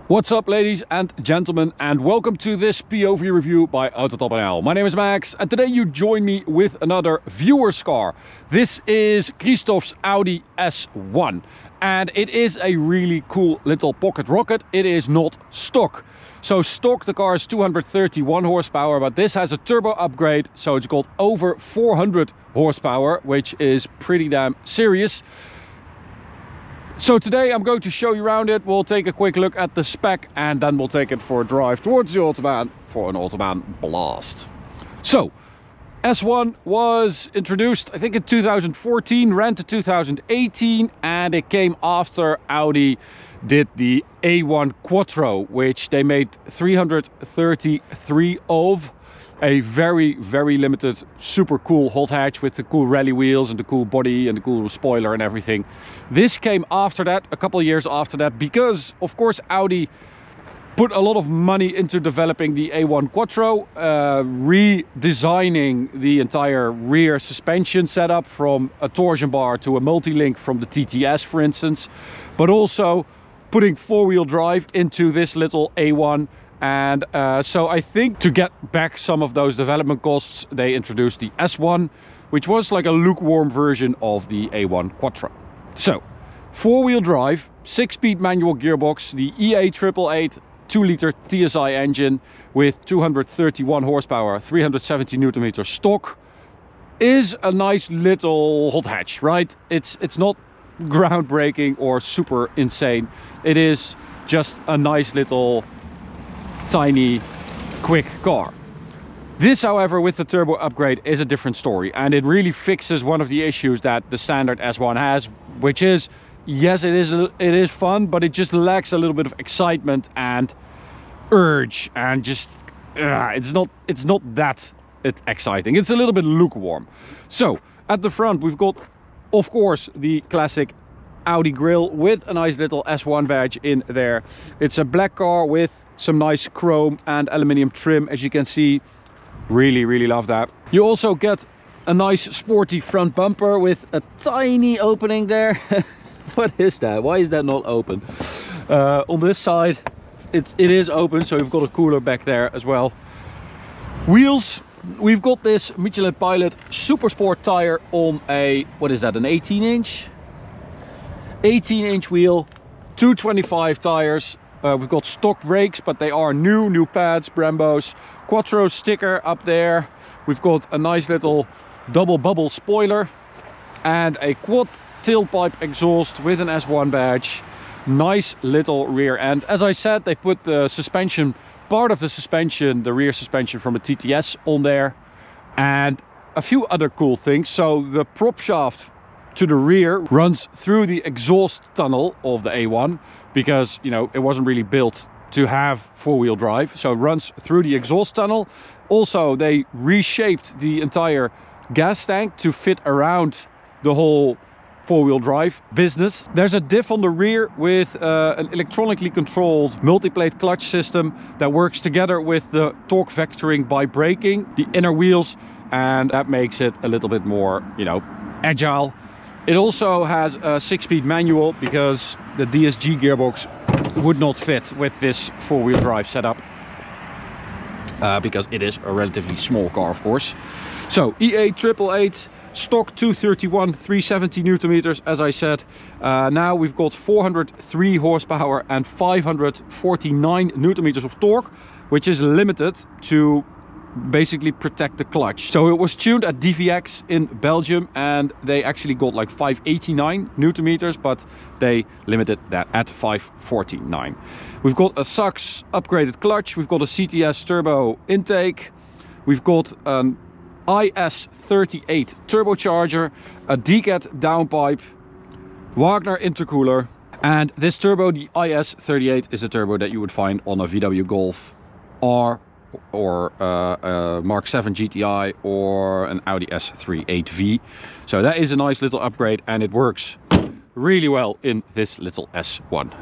What's up, ladies and gentlemen, and welcome to this POV review by Autobahn. My name is Max, and today you join me with another viewer's car. This is Christoph's Audi S1, and it is a really cool little pocket rocket. It is not stock. So stock, the car is 231 horsepower, but this has a turbo upgrade, so it's got over 400 horsepower, which is pretty damn serious. So today I'm going to show you around it. We'll take a quick look at the spec and then we'll take it for a drive towards the Autobahn for an Autobahn blast. So, S1 was introduced, I think, in 2014, ran to 2018, and it came after Audi did the A1 Quattro, which they made 333 of. A very, very limited, super cool hot hatch with the cool rally wheels and the cool body and the cool spoiler and everything. This came after that, a couple of years after that, because of course Audi put a lot of money into developing the A1 Quattro, redesigning the entire rear suspension setup from a torsion bar to a multi-link from the TTS, for instance, but also putting four-wheel drive into this little A1. And so I think to get back some of those development costs, they introduced the S1, which was like a lukewarm version of the A1 Quattro. So, four-wheel drive, 6-speed manual gearbox, the EA888 2-liter TSI engine with 231 horsepower, 370 Newton meters stock, is a nice little hot hatch, right? It's not groundbreaking or super insane. It is just a nice little tiny quick car. This, however, with the turbo upgrade is a different story, and it really fixes one of the issues that the standard S1 has, which is, yes, it is fun, but it just lacks a little bit of excitement and urge, and just it's not that exciting. It's a little bit lukewarm. So at the front we've got, of course, the classic Audi grille with a nice little S1 badge in there. It's a black car with some nice chrome and aluminium trim, as you can see. Really love that. You also get a nice sporty front bumper with a tiny opening there. What is that? Why is that not open? On this side it is open, so you've got a cooler back there as well. Wheels, we've got this Michelin Pilot Super Sport tire on a, what is that, an 18-inch wheel, 225 tires. We've got stock brakes, but they are new pads, Brembos. Quattro sticker up there. We've got a nice little double bubble spoiler and a quad tailpipe exhaust with an S1 badge. Nice little rear end. As I said, they put the suspension, part of the suspension, the rear suspension from a TTS on there, and a few other cool things. So the prop shaft to the rear runs through the exhaust tunnel of the A1, because, you know, it wasn't really built to have four-wheel drive, so it runs through the exhaust tunnel. Also, they reshaped the entire gas tank to fit around the whole four-wheel drive business. There's a diff on the rear with an electronically controlled multi-plate clutch system that works together with the torque vectoring by braking the inner wheels, and that makes it a little bit more, you know, agile. It also has a 6-speed manual because the DSG gearbox would not fit with this four-wheel drive setup, because it is a relatively small car, of course. So EA888 stock 231, 370 Newton meters, as I said. Now we've got 403 horsepower and 549 Newton meters of torque, which is limited to basically protect the clutch. So it was tuned at DVX in Belgium, and they actually got like 589 Newton meters, but they limited that at 549. We've got a SAX upgraded clutch, we've got a CTS turbo intake, we've got an IS38 turbocharger, a DCAT downpipe, Wagner intercooler, and this turbo, the IS38, is a turbo that you would find on a VW Golf R or Mark 7 GTI or an Audi S3 8V. So that is a nice little upgrade, and it works really well in this little S1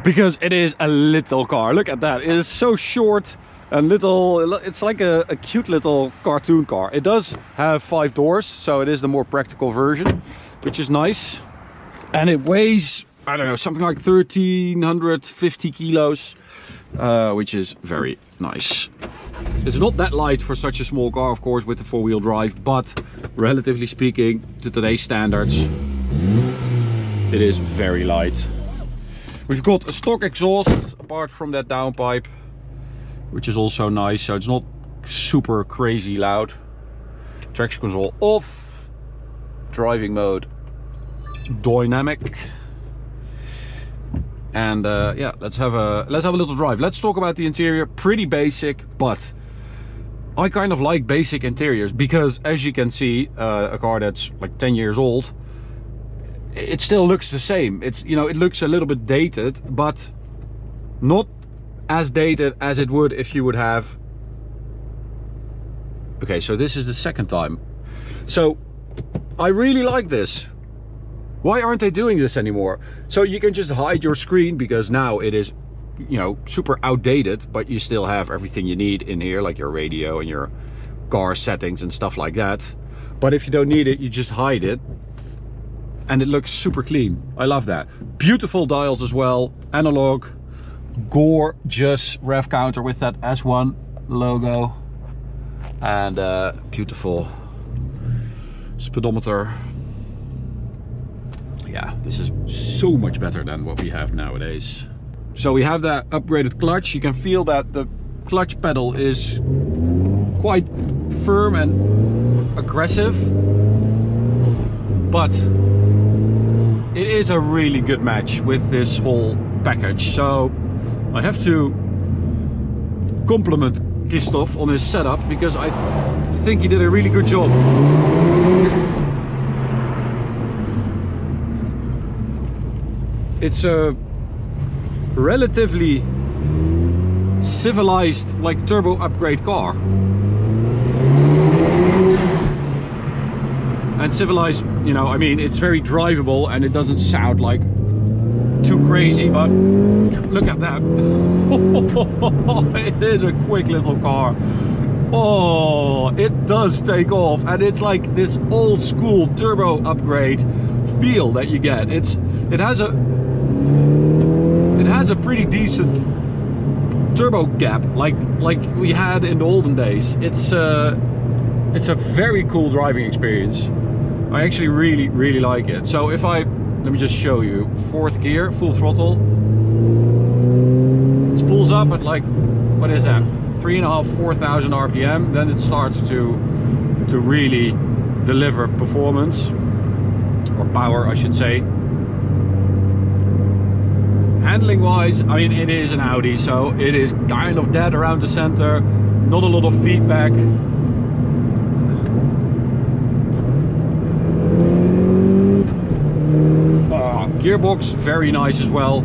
because it is a little car. Look at that, it is so short and little. It's like a cute little cartoon car. It does have 5 doors, so it is the more practical version, which is nice, and it weighs I don't know, something like 1350 kilos, which is very nice. It's not that light for such a small car, of course, with the four-wheel drive, but relatively speaking to today's standards, it is very light. We've got a stock exhaust apart from that downpipe, which is also nice, so it's not super crazy loud. Traction control off, driving mode dynamic, and yeah, let's have a little drive. Let's talk about the interior. Pretty basic, but I kind of like basic interiors because, as you can see, a car that's like 10 years old, it still looks the same. It's, you know, it looks a little bit dated, but not as dated as it would if you would have. Okay, so this is the second time. So I really like this. Why aren't they doing this anymore? So you can just hide your screen, because now it is, you know, super outdated, but you still have everything you need in here, like your radio and your car settings and stuff like that. But if you don't need it, you just hide it, and it looks super clean. I love that. Beautiful dials as well, analog, gorgeous rev counter with that S1 logo, and beautiful speedometer. Yeah, this is so much better than what we have nowadays. So we have that upgraded clutch. You can feel that the clutch pedal is quite firm and aggressive, but it is a really good match with this whole package. So I have to compliment Christophe on his setup, because I think he did a really good job. It's a relatively civilized, like, turbo upgrade car. And civilized, you know, I mean, it's very drivable and it doesn't sound like too crazy, but look at that. It is a quick little car. Oh, it does take off, and it's like this old school turbo upgrade feel that you get. It has a pretty decent turbo gap, like we had in the olden days. It's a very cool driving experience. I actually really like it. So if let me just show you. Fourth gear, full throttle. It spools up at, like, what is that? 3,500–4,000 RPM. Then it starts to really deliver performance, or power, I should say. Handling wise, I mean, it is an Audi, so it is kind of dead around the center, not a lot of feedback. Gearbox, very nice as well.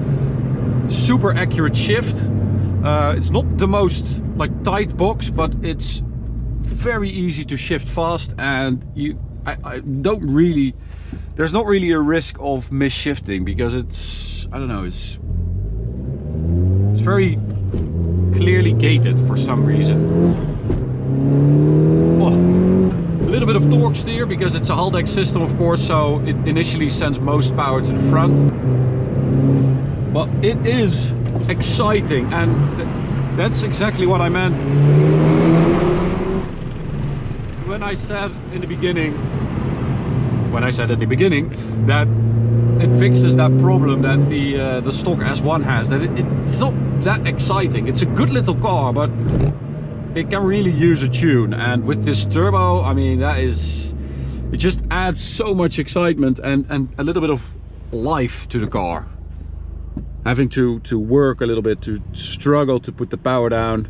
Super accurate shift. It's not the most, like, tight box, but it's very easy to shift fast, and I don't really, there's not really a risk of misshifting, because it's, I don't know, it's very clearly gated for some reason. Oh, a little bit of torque steer, because it's a Haldex system, of course, so it initially sends most power to the front. But it is exciting, and that's exactly what I meant when I said in the beginning, that it fixes that problem that the stock S1 has, that it's not that exciting. It's a good little car, but it can really use a tune, and with this turbo, I mean, it just adds so much excitement and a little bit of life to the car. Having to work a little bit, to struggle to put the power down.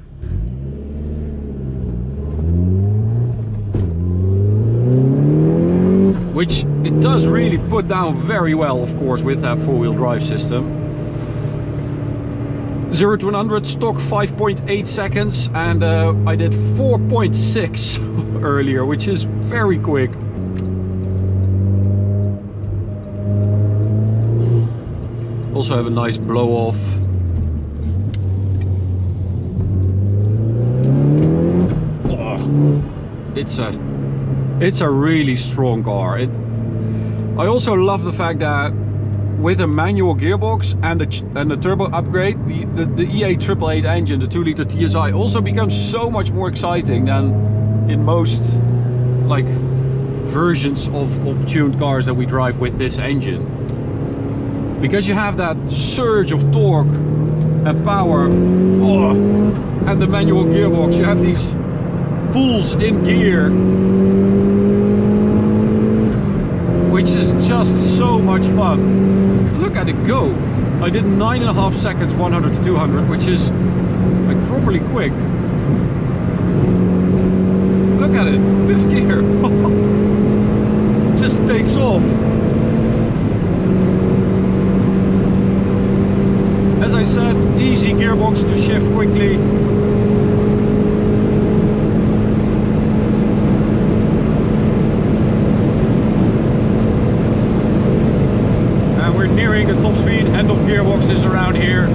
Which it does really put down very well, of course, with that four-wheel drive system. 0 to 100 stock 5.8 seconds, and I did 4.6 earlier, which is very quick. Also have a nice blow off. Oh, it's a really strong car. I also love the fact that with a manual gearbox and a turbo upgrade, the E888 engine, the 2-liter TSI, also becomes so much more exciting than in most like versions of tuned cars that we drive with this engine, because you have that surge of torque and power. And the manual gearbox, you have these pulls in gear, which is just so much fun. Look at it go. I did 9.5 seconds 100 to 200, which is like properly quick. Look at it, 5th gear. Just takes off. As I said, easy gearbox to shift quickly. And we're nearing a top speed. End of gearbox is around here.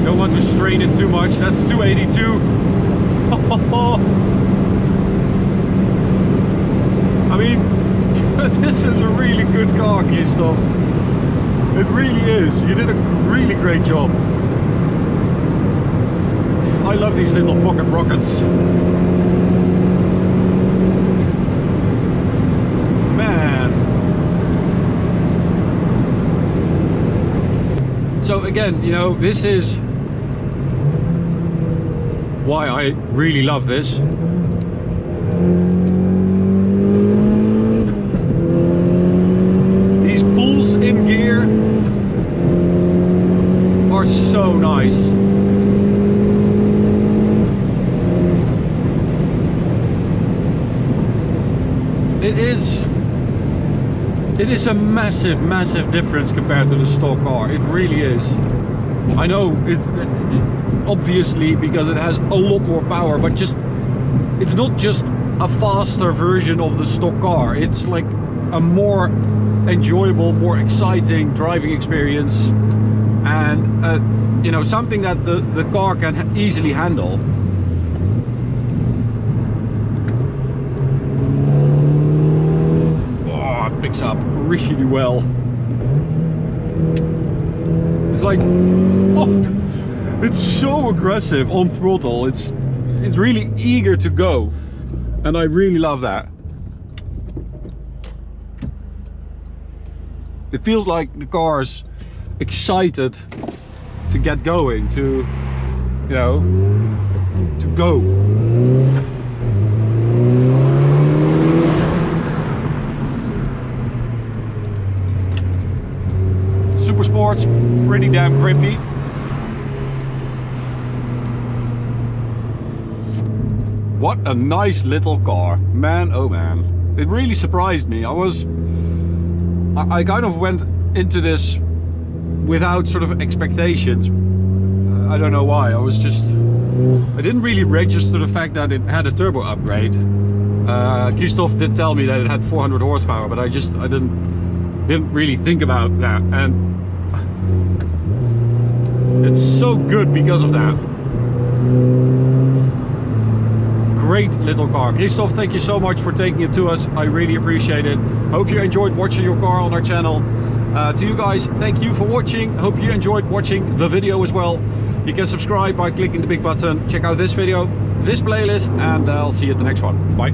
Don't want to strain it too much. That's 282. I mean, this is a really good car, Christoph. It really is. You did a really great job. I love these little pocket rockets. Man. So again, you know, this is why I really love this. These pulls in gear are so nice. It is a massive difference compared to the stock car. It really is. I know it's obviously because it has a lot more power, but it's not just a faster version of the stock car. It's like a more enjoyable, more exciting driving experience, and you know, something that the car can easily handle. Oh, it picks up really well. It's like, oh, it's so aggressive on throttle. It's really eager to go, and I really love that. It feels like the car's excited to get going, to, you know, to go. Super Sport's pretty damn grippy. What a nice little car, man, oh man. It really surprised me. I kind of went into this without sort of expectations. I don't know why. I didn't really register the fact that it had a turbo upgrade. Christoph did tell me that it had 400 horsepower, but I didn't really think about that, and it's so good because of that. Great little car. Christoph, thank you so much for taking it to us. I really appreciate it. Hope you enjoyed watching your car on our channel. To you guys, thank you for watching. Hope you enjoyed watching the video as well. You can subscribe by clicking the big button. Check out this video, this playlist, and I'll see you at the next one. Bye.